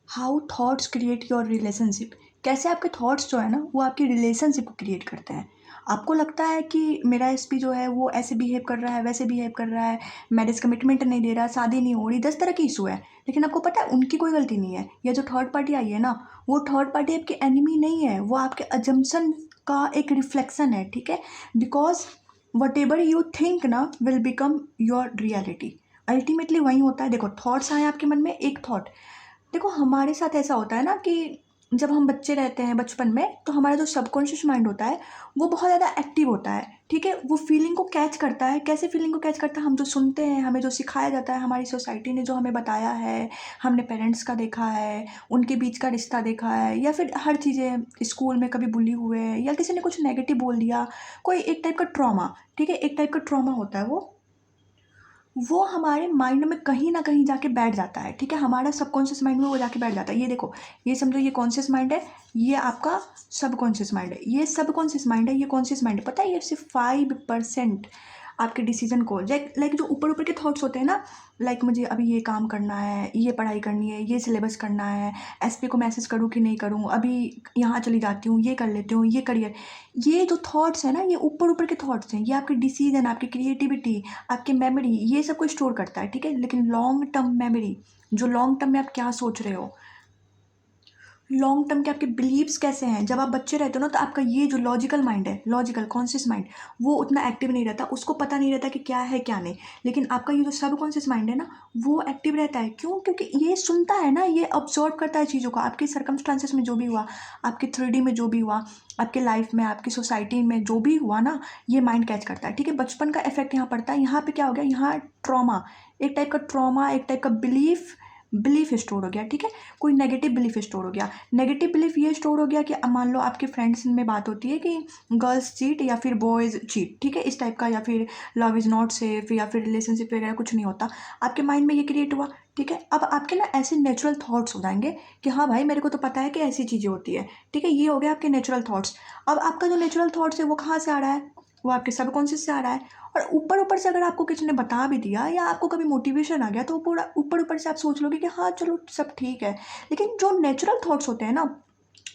How thoughts create your relationship. कैसे आपके thoughts जो है ना वो आपकी रिलेशनशिप को क्रिएट करते हैं। आपको लगता है कि मेरा एसपी जो है वो ऐसे बिहेव कर रहा है, वैसे बिहेव कर रहा है, मैरिज कमिटमेंट नहीं दे रहा, शादी नहीं हो रही, 10 तरह के इशू है। लेकिन आपको पता है उनकी कोई गलती नहीं है। या जो थर्ड पार्टी आई है ना, वो थर्ड पार्टी आपकी एनिमी नहीं है, वो आपके अजम्पशन का एक रिफ्लेक्शन है। ठीक है, because whatever you think ना will become your reality. Ultimately वही होता है। देखो, थॉट्स आए आपके मन में, एक थॉट, देखो हमारे साथ ऐसा होता है ना कि जब हम बच्चे रहते हैं बचपन में, तो हमारा जो सबकॉन्शियस माइंड होता है वो बहुत ज़्यादा एक्टिव होता है। ठीक है, वो फीलिंग को कैच करता है। कैसे फीलिंग को कैच करता है? हम जो सुनते हैं, हमें जो सिखाया जाता है, हमारी सोसाइटी ने जो हमें बताया है, हमने पेरेंट्स का देखा है, उनके बीच का रिश्ता देखा है, या फिर हर चीज़ें, स्कूल में कभी बुली हुए, या किसी ने कुछ नेगेटिव बोल दिया, कोई एक टाइप का ट्रॉमा। ठीक है, एक टाइप का ट्रॉमा होता है वो हमारे माइंड में कहीं ना कहीं जाके बैठ जाता है। ठीक है, हमारा सबकॉन्शियस माइंड में वो जाके बैठ जाता है। ये देखो, ये समझो, ये कॉन्शियस माइंड है, ये आपका सबकॉन्शियस माइंड है। ये सबकॉन्शियस माइंड है, ये कॉन्शियस माइंड है। पता है, ये सिर्फ 5% आपके डिसीजन को, लाइक जो ऊपर ऊपर के थॉट्स होते हैं ना, लाइक मुझे अभी ये काम करना है, ये पढ़ाई करनी है, ये सिलेबस करना है, एसपी को मैसेज करूँ कि नहीं करूँ, अभी यहाँ चली जाती हूँ, ये कर लेती हूँ, ये करियर, ये जो थॉट्स है ना, ये ऊपर ऊपर के थॉट्स हैं। ये आपके डिसीजन, आपकी क्रिएटिविटी, आपकी मेमोरी, ये सब कुछ स्टोर करता है। ठीक है, लेकिन लॉन्ग टर्म मेमोरी, जो लॉन्ग टर्म में आप क्या सोच रहे हो, लॉन्ग टर्म के आपके बिलीव्स कैसे हैं, जब आप बच्चे रहते हो ना, तो आपका ये जो लॉजिकल माइंड है, लॉजिकल कॉन्शियस माइंड, वो उतना एक्टिव नहीं रहता, उसको पता नहीं रहता कि क्या है क्या नहीं। लेकिन आपका ये जो सब कॉन्शियस माइंड है ना, वो एक्टिव रहता है। क्यों? क्योंकि ये सुनता है ना, ये ऑब्जर्व करता है चीज़ों को। आपके सर्कमस्टांसेस में जो भी हुआ, आपके 3D में जो भी हुआ, आपके लाइफ में, आपकी सोसाइटी में जो भी हुआ ना, ये माइंड कैच करता है। ठीक है, बचपन का इफेक्ट यहाँ पड़ता है। यहाँ पे क्या हो गया, यहाँ ट्रॉमा, एक टाइप का ट्रॉमा, एक टाइप का बिलीफ स्टोर हो गया। ठीक है, कोई नेगेटिव बिलीफ स्टोर हो गया। नेगेटिव बिलीफ ये स्टोर हो गया कि अब मान लो आपके फ्रेंड्स में बात होती है कि गर्ल्स चीट या फिर बॉयज़ चीट। ठीक है, इस टाइप का, या फिर लव इज़ नॉट सेफ, या फिर रिलेशनशिप वगैरह कुछ नहीं होता, आपके माइंड में ये क्रिएट हुआ। ठीक है, अब आपके ना ऐसे नेचुरल थॉट्स हो जाएंगे कि हाँ भाई, मेरे को तो पता है कि ऐसी चीज़ें होती है। ठीक है, ये हो गया आपके नेचुरल थॉट्स। अब आपका जो नेचुरल थॉट्स है वो कहाँ से आ रहा है? वो आपके सबकॉन्शियस से आ रहा है। और ऊपर ऊपर से अगर आपको किसी ने बता भी दिया, या आपको कभी मोटिवेशन आ गया, तो पूरा ऊपर ऊपर से आप सोच लोगे कि हाँ चलो सब ठीक है। लेकिन जो नेचुरल थॉट्स होते हैं ना,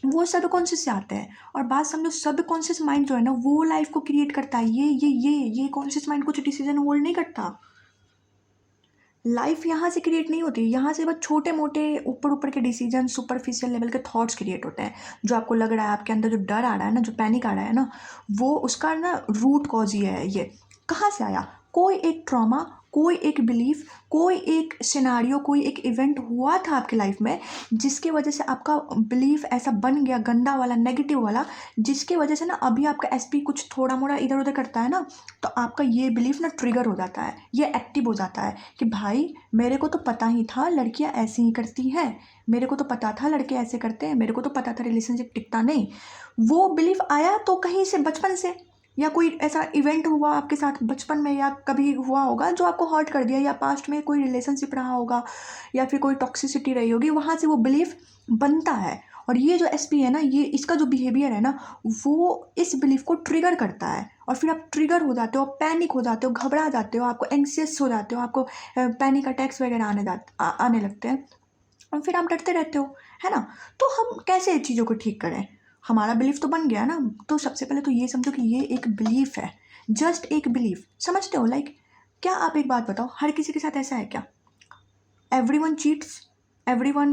वो सबकॉन्शियस से आते हैं। और बात समझो, सबकॉन्शियस माइंड जो है ना, वो लाइफ को क्रिएट करता है। ये कॉन्शियस माइंड कुछ डिसीजन होल्ड नहीं करता। लाइफ यहाँ से क्रिएट नहीं होती, यहाँ से बस छोटे मोटे ऊपर ऊपर के डिसीजन, सुपरफिशियल लेवल के थॉट्स क्रिएट होते हैं। जो आपको लग रहा है, आपके अंदर जो डर आ रहा है ना, जो पैनिक आ रहा है ना, वो उसका ना रूट कॉज ये है। ये कहाँ से आया? कोई एक ट्रॉमा, कोई एक बिलीफ, कोई एक सिनारियो, कोई एक इवेंट हुआ था आपकी लाइफ में, जिसके वजह से आपका बिलीफ ऐसा बन गया, गंदा वाला, नेगेटिव वाला, जिसके वजह से ना अभी आपका एसपी कुछ थोड़ा मोड़ा इधर उधर करता है ना, तो आपका ये बिलीफ ना ट्रिगर हो जाता है, ये एक्टिव हो जाता है कि भाई मेरे को तो पता ही था लड़कियां ऐसे ही करती हैं, मेरे को तो पता था लड़के ऐसे करते हैं, मेरे को तो पता था रिलेशनशिप टिकता नहीं। वो बिलीफ आया तो कहीं से, बचपन से, या कोई ऐसा इवेंट हुआ आपके साथ बचपन में, या कभी हुआ होगा जो आपको हर्ट कर दिया, या पास्ट में कोई रिलेशनशिप रहा होगा, या फिर कोई टॉक्सिसिटी रही होगी, वहाँ से वो बिलीफ बनता है। और ये जो एसपी है ना, ये इसका जो बिहेवियर है ना, वो इस बिलीफ को ट्रिगर करता है। और फिर आप ट्रिगर हो जाते हो, पैनिक हो जाते हो, घबरा जाते हो, आपको एंग्सियस हो जाते हो, आपको पैनिक अटैक्स वगैरह आने लगते हैं, और फिर आप डरते रहते हो, है ना। तो हम कैसे चीज़ों को ठीक करें? हमारा बिलीफ तो बन गया ना। तो सबसे पहले तो ये समझो कि ये एक बिलीफ है, जस्ट एक बिलीफ, समझते हो? लाइक, क्या आप एक बात बताओ, हर किसी के साथ ऐसा है क्या? Everyone cheats, everyone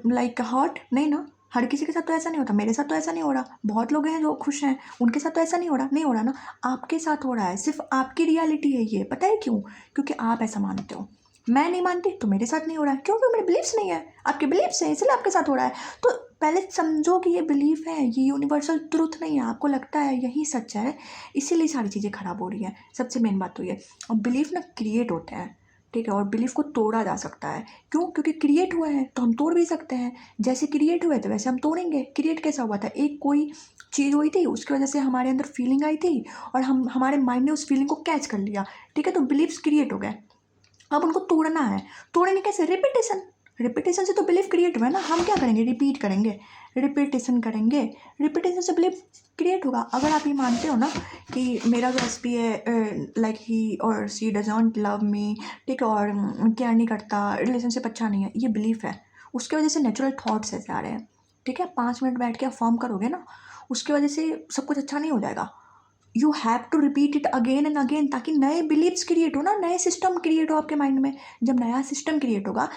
like hurt? नहीं ना, हर किसी के साथ तो ऐसा नहीं होता। मेरे साथ तो ऐसा नहीं हो रहा, बहुत लोग हैं जो खुश हैं, उनके साथ तो ऐसा नहीं हो रहा, नहीं हो रहा ना। आपके साथ हो रहा है, सिर्फ आपकी रियलिटी है ये। पता है क्यों? क्योंकि आप ऐसा मानते हो। मैं नहीं मानती तो मेरे साथ नहीं हो रहा है, क्योंकि मेरे बिलीव्स नहीं है, आपके बिलीव्स हैं, इसलिए आपके साथ हो रहा है। तो पहले समझो कि ये बिलीफ है, ये यूनिवर्सल ट्रूथ नहीं है। आपको लगता है यही सच है, इसीलिए सारी चीज़ें खराब हो रही हैं। सबसे मेन बात तो ये। और बिलीफ ना क्रिएट होते हैं, ठीक है, और बिलीफ को तोड़ा जा सकता है। क्यों? क्योंकि क्रिएट हुए हैं तो हम तोड़ भी सकते हैं। जैसे क्रिएट हुए तो वैसे हम तोड़ेंगे। क्रिएट कैसा हुआ था? एक कोई चीज़ हुई थी, उसकी वजह से हमारे अंदर फीलिंग आई थी, और हमारे माइंड ने उस फीलिंग को कैच कर लिया। ठीक है, तो बिलीव्स क्रिएट हो गए। अब उनको तोड़ना है। तोड़ने कैसे? रिपीटेशन। रिपीटेशन से तो बिलीफ क्रिएट हुआ है ना। हम क्या करेंगे? रिपीट करेंगे, रिपीटेशन करेंगे, रिपीटेशन से बिलीफ क्रिएट होगा। अगर आप ये मानते हो ना कि मेरा जो एस पी है, लाइक ही और सी डजंट लव मी, ठीक है, और केयर नहीं करता, रिलेशनशिप अच्छा नहीं है, ये बिलीफ है। उसकी वजह से नेचुरल थॉट्स ऐसे आ रहे हैं, ठीक है। 5 मिनट बैठ के आप फॉर्म करोगे ना, उसकी वजह से सब कुछ अच्छा नहीं हो जाएगा। You have to repeat it again and again, ताकि नए बिलीव्स क्रिएट हो ना, नए सिस्टम क्रिएट हो आपके माइंड में। जब नया सिस्टम क्रिएट होगा,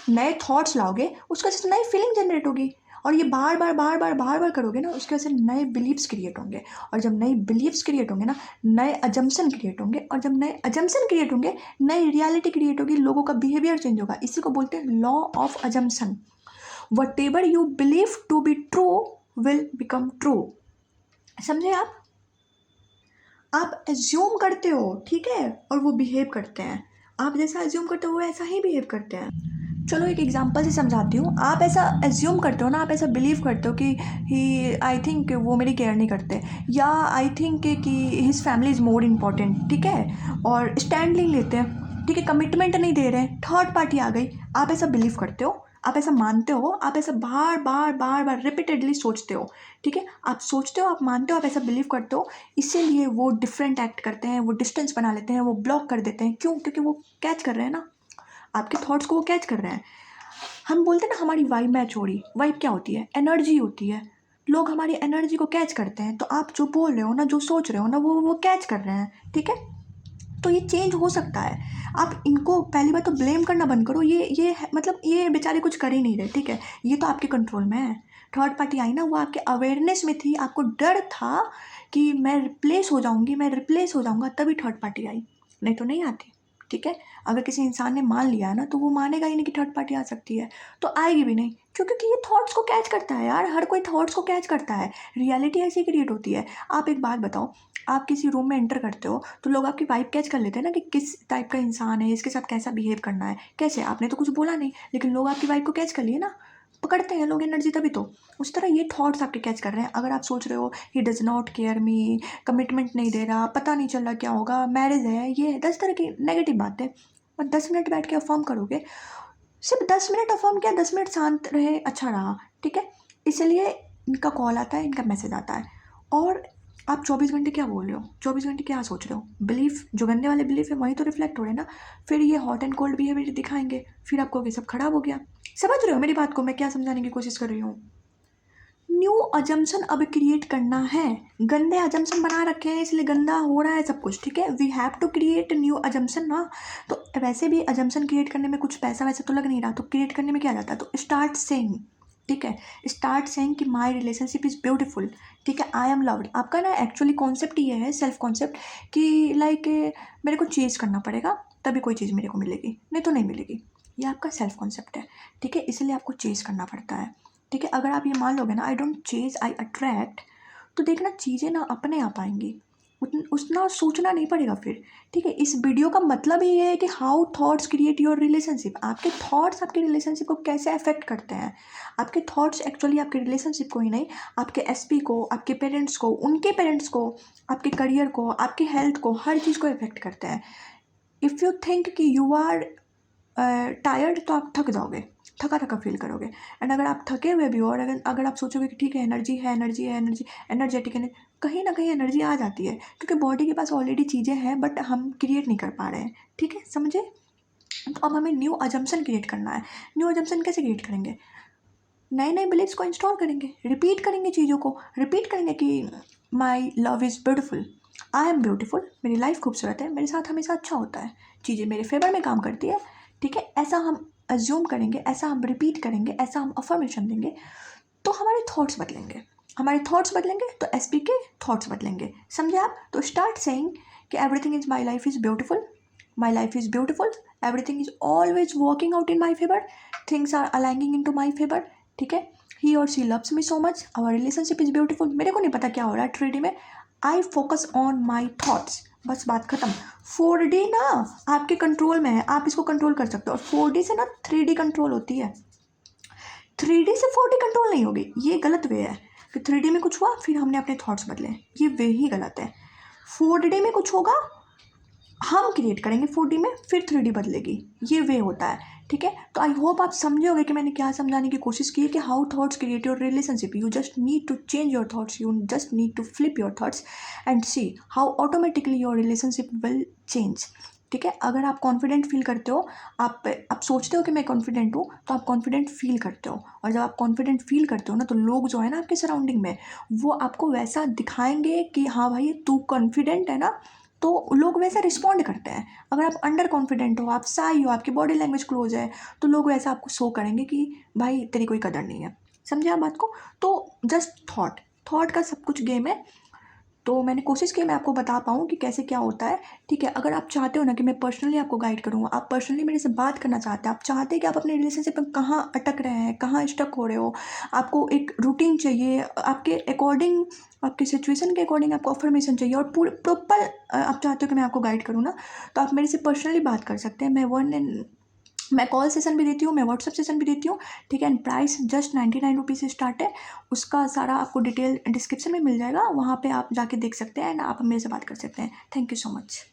नए थॉट्स लाओगे, उसकी वजह से नई फीलिंग जनरेट होगी, और ये बार बार बार बार बार बार करोगे ना, उसकी वजह से नए बिलीव्स क्रिएट होंगे, और जब नए बिलीव्स क्रिएट होंगे ना, नए अजम्पशन क्रिएट होंगे, और जब नए अजम्पशन क्रिएट होंगे, नई रियलिटी क्रिएट होगी, लोगों का बिहेवियर चेंज होगा। इसी को बोलते हैं law of assumption. whatever you believe to be true will become true। समझे आप एज्यूम करते हो, ठीक है, और वो बिहेव करते हैं। आप जैसा एज्यूम करते हो वो ऐसा ही बिहेव करते हैं। चलो एक एग्जांपल से समझाती हूँ। आप ऐसा एज्यूम करते हो ना, आप ऐसा बिलीव करते हो कि ही आई थिंक वो मेरी केयर नहीं करते, या आई थिंक कि his family is more important, ठीक है, और स्टैंड नहीं लेते हैं, ठीक है, कमिटमेंट नहीं दे रहे हैं, थर्ड पार्टी आ गई। आप ऐसा बिलीव करते हो, आप ऐसा मानते हो, आप ऐसा बार बार बार बार रिपीटेडली सोचते हो, ठीक है। आप सोचते हो, आप मानते हो, आप ऐसा बिलीव करते हो, इसीलिए वो डिफरेंट एक्ट करते हैं, वो डिस्टेंस बना लेते हैं, वो ब्लॉक कर देते हैं। क्यों? क्योंकि वो कैच कर रहे हैं ना, आपके थॉट्स को वो कैच कर रहे हैं। हम बोलते हैं ना हमारी वाइब मैच हो रही। वाइब क्या होती है? एनर्जी होती है। लोग हमारी एनर्जी को कैच करते हैं, तो आप जो बोल रहे हो ना, जो सोच रहे हो ना, वो कैच कर रहे हैं, ठीक है। तो ये चेंज हो सकता है। आप इनको पहली बार तो ब्लेम करना बंद करो। मतलब ये बेचारे कुछ कर ही नहीं रहे, ठीक है, ये तो आपके कंट्रोल में है। थर्ड पार्टी आई ना, वो आपके अवेयरनेस में थी, आपको डर था कि मैं रिप्लेस हो जाऊंगी, मैं रिप्लेस हो जाऊंगा, तभी थर्ड पार्टी आई, नहीं तो नहीं आती, ठीक है। अगर किसी इंसान ने मान लिया है ना, तो वो मानेगा ही नहीं कि थर्ड पार्टी आ सकती है, तो आएगी भी नहीं। क्योंकि ये थॉट्स को कैच करता है यार, हर कोई थॉट्स को कैच करता है। रियलिटी ऐसी क्रिएट होती है। आप एक बात बताओ, आप किसी रूम में एंटर करते हो तो लोग आपकी वाइब कैच कर लेते हैं ना, कि किस टाइप का इंसान है, इसके साथ कैसा बिहेव करना है, कैसे। आपने तो कुछ बोला नहीं, लेकिन लोग आपकी वाइब को कैच कर लिए ना, पकड़ते हैं लोग एनर्जी, तभी तो। उस तरह ये थॉट्स आपके कैच कर रहे हैं। अगर आप सोच रहे हो he does not care me, commitment नहीं दे रहा, पता नहीं चल रहा क्या होगा, मैरिज है, ये 10 तरह की नेगेटिव बातें, और 10 मिनट बैठ के अफर्म करोगे, सिर्फ 10 मिनट अफर्म किया, 10 मिनट शांत रहे, अच्छा रहा, ठीक है। इसलिए इनका कॉल आता है, इनका मैसेज आता है। और आप 24 घंटे क्या बोल रहे हो, 24 घंटे क्या सोच रहे हो? बिलीफ, जो गंदे वाले बिलीफ है, वहीं तो रिफ्लेक्ट हो रहे हैं ना। फिर ये हॉट एंड कोल्ड बिहेवियर दिखाएंगे, फिर आपको ये सब खराब हो गया। समझ रहे हो मेरी बात को, मैं क्या समझाने की कोशिश कर रही हूँ? न्यू अजम्पशन अब क्रिएट करना है। गंदे अजम्पशन बना रखे हैं, इसलिए गंदा हो रहा है सब कुछ, ठीक है। We have to create new assumption ना। तो वैसे भी अजम्पशन क्रिएट करने में कुछ पैसा वैसे तो लग नहीं रहा, तो क्रिएट करने में क्या जाता है? तो स्टार्ट सेइंग, ठीक है, स्टार्ट सेइंग कि माई रिलेशनशिप इज़ ब्यूटिफुल, ठीक है, आई एम लव्ड। आपका ना एक्चुअली कॉन्सेप्ट ये है, सेल्फ कॉन्सेप्ट, कि लाइक मेरे को चेज करना पड़ेगा, तभी कोई चीज़ मेरे को मिलेगी, नहीं तो नहीं मिलेगी। ये आपका सेल्फ कॉन्सेप्ट है, ठीक है, इसलिए आपको चेज करना पड़ता है, ठीक है। अगर आप ये मान लोगे ना, I don't chase I attract, तो देखना चीज़ें ना अपने आप आएंगी, उतना सोचना नहीं पड़ेगा फिर, ठीक है। इस वीडियो का मतलब ये है कि how thoughts create your relationship. आपके थॉट्स आपके रिलेशनशिप को कैसे अफेक्ट करते हैं। आपके थॉट्स एक्चुअली आपके रिलेशनशिप को ही नहीं, आपके एसपी को, आपके पेरेंट्स को, उनके पेरेंट्स को, आपके करियर को, आपकी हेल्थ को, हर चीज़ को अफेक्ट करते हैं। इफ़ यू थिंक कि यू आर टायर्ड, तो आप थक जाओगे, थका थका फील करोगे। एंड अगर आप थके हुए भी हो, और अगर आप सोचोगे कि ठीक है एनर्जी है, एनर्जी है, एनर्जी एनर्जेटिक है, कहीं ना कहीं एनर्जी आ जाती है, क्योंकि बॉडी के पास ऑलरेडी चीज़ें हैं, बट हम क्रिएट नहीं कर पा रहे हैं, ठीक है, समझे। तो अब हमें न्यू अजम्पशन क्रिएट करना है। न्यू अजम्पशन कैसे क्रिएट करेंगे? नए नए बिलीव्स को इंस्टॉल करेंगे, रिपीट करेंगे, चीज़ों को रिपीट करेंगे कि my love is beautiful, I am beautiful, मेरी लाइफ खूबसूरत है, मेरे साथ हमेशा अच्छा होता है, चीज़ें मेरे फेवर में काम करती है, ठीक है। ऐसा हम अज्यूम करेंगे, ऐसा हम रिपीट करेंगे, ऐसा हम अफर्मेशन देंगे, तो हमारे थॉट्स बदलेंगे। हमारे थॉट्स बदलेंगे तो एसपी के थॉट्स बदलेंगे, समझे आप। तो स्टार्ट सेइंग कि everything is my life is beautiful, my life is beautiful, everything is always working out in my favour, things are aligning in to my favour, ठीक है। ही और she loves me so much, our relationship is beautiful. मेरे को नहीं पता क्या हो रहा है 3D में, I focus on my thoughts, बस बात खत्म। 4D ना आपके कंट्रोल में है, आप इसको कंट्रोल कर सकते हो। और 4D से ना 3D कंट्रोल होती है, 3D से 4D कंट्रोल नहीं होगी। ये गलत वे है कि 3D में कुछ हुआ फिर हमने अपने थॉट्स बदले, ये वे ही गलत है। 4D में कुछ होगा, हम क्रिएट करेंगे 4D में, फिर 3D बदलेगी, ये वे होता है, ठीक है। तो आई होप आप समझोगे कि मैंने क्या समझाने की कोशिश की है कि how thoughts create your relationship. You just need to change your thoughts, you just need to flip your thoughts and see how automatically your relationship will change, ठीक है। अगर आप कॉन्फिडेंट फील करते हो, आप सोचते हो कि मैं कॉन्फिडेंट हूँ, तो आप कॉन्फिडेंट फील करते हो। और जब आप कॉन्फिडेंट फील करते हो ना, तो लोग जो है ना आपके सराउंडिंग में, वो आपको वैसा दिखाएंगे कि हाँ भाई तू कॉन्फिडेंट है ना, तो लोग वैसा रिस्पॉन्ड करते हैं। अगर आप अंडर कॉन्फिडेंट हो, आप साई हो, आपकी बॉडी लैंग्वेज क्लोज है, तो लोग वैसा आपको शो करेंगे कि भाई तेरी कोई कदर नहीं है। समझे आप बात को? तो जस्ट थॉट का सब कुछ गेम है। तो मैंने कोशिश की मैं आपको बता पाऊँ कि कैसे क्या होता है, ठीक है। अगर आप चाहते हो ना कि मैं पर्सनली आपको गाइड करूँ, आप पर्सनली मेरे से बात करना चाहते हैं, आप चाहते हैं कि आप अपने रिलेशनशिप में कहाँ अटक रहे हैं, कहाँ स्टक हो रहे हो, आपको एक रूटीन चाहिए, आपके अकॉर्डिंग, आपके सिचुएशन के अकॉर्डिंग आपको अफर्मेशन चाहिए, और पूरे प्रॉपर आप चाहते हो कि मैं आपको गाइड करूँ ना, तो आप मेरे से पर्सनली बात कर सकते हैं। मैं कॉल सेशन भी देती हूँ, मैं व्हाट्सएप सेशन भी देती हूँ, ठीक है। एंड प्राइस जस्ट 99 रुपीज़ से स्टार्ट है। उसका सारा आपको डिटेल डिस्क्रिप्शन में मिल जाएगा, वहाँ पे आप जाके देख सकते हैं एंड आप मेरे से बात कर सकते हैं। Thank you so much.